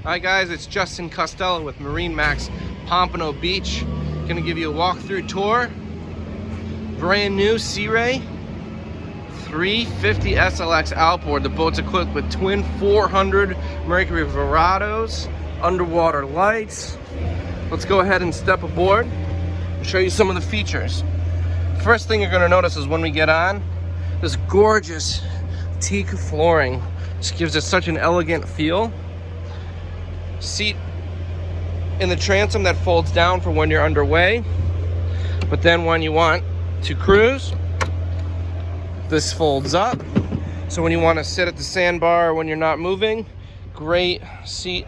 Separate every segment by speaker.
Speaker 1: Hi guys, it's Justin Costello with MarineMax Pompano Beach. Gonna give you a walkthrough tour. Brand new Sea Ray 350 SLX Outboard. The boat's equipped with twin 400 Mercury Verados, underwater lights. Let's go ahead and step aboard and show you some of the features. First thing you're gonna notice is when we get on, this gorgeous teak flooring. Just gives it such an elegant feel. Seat in the transom that folds down for when you're underway, but then when you want to cruise, this folds up. So when you want to sit at the sandbar when you're not moving, great seat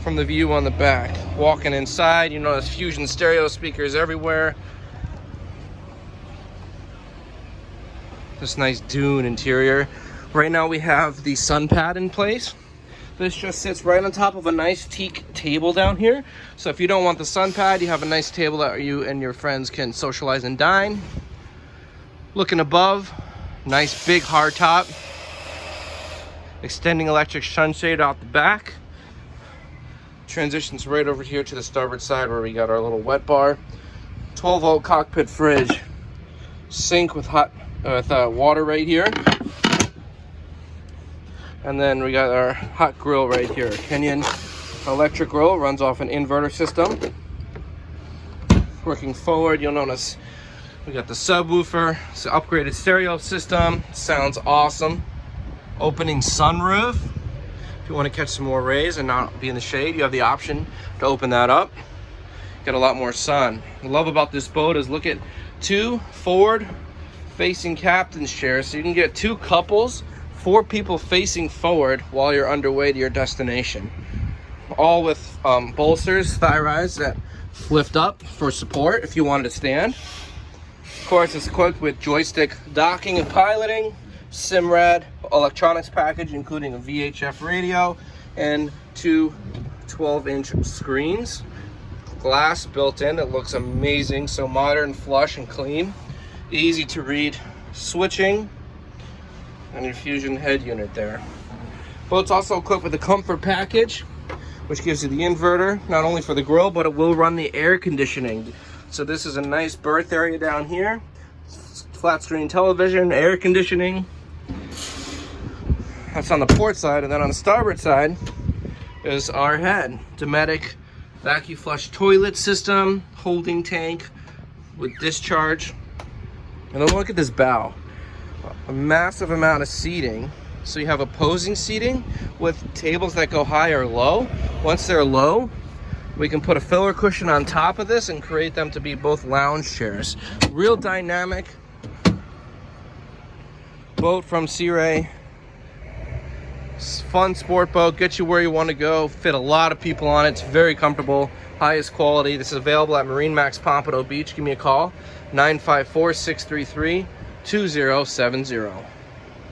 Speaker 1: from the view on the back. Walking inside, you notice Fusion stereo speakers everywhere. This nice dune interior. Right now we have the sun pad in place. This just sits right on top of a nice teak table down here. So if you don't want the sun pad, you have a nice table that you and your friends can socialize and dine. Looking above, nice big hard top. Extending electric sunshade out the back. Transitions right over here to the starboard side where we got our little wet bar. 12-volt cockpit fridge. Sink with water right here. And then we got our hot grill right here. Kenyan electric grill, runs off an inverter system. Working forward, you'll notice we got the subwoofer. It's an upgraded stereo system. Sounds awesome. Opening sunroof. If you want to catch some more rays and not be in the shade, you have the option to open that up. Get a lot more sun. What I love about this boat is look at two forward facing captain's chairs. So you can get two couples, 4 people facing forward while you're underway to your destination. All with bolsters, thigh rise that lift up for support if you wanted to stand. Of course, it's equipped with joystick docking and piloting, SIMRAD electronics package, including a VHF radio and 2 12-inch screens. Glass built in, it looks amazing, so modern, flush, and clean. Easy to read switching. And your Fusion head unit there. Boat's also equipped with a comfort package, which gives you the inverter, not only for the grill, but it will run the air conditioning. So this is a nice berth area down here. Flat screen television, air conditioning. That's on the port side, and then on the starboard side is our head. Dometic vacuum flush toilet system, holding tank with discharge. And then look at this bow. A massive amount of seating. So you have opposing seating with tables that go high or low. Once they're low, we can put a filler cushion on top of this and create them to be both lounge chairs. Real dynamic boat from Sea Ray. Fun sport boat, get you where you want to go, fit a lot of people on it. It's very comfortable, highest quality. This is available at MarineMax Pompano Beach. Give me a call, 954-633-2070.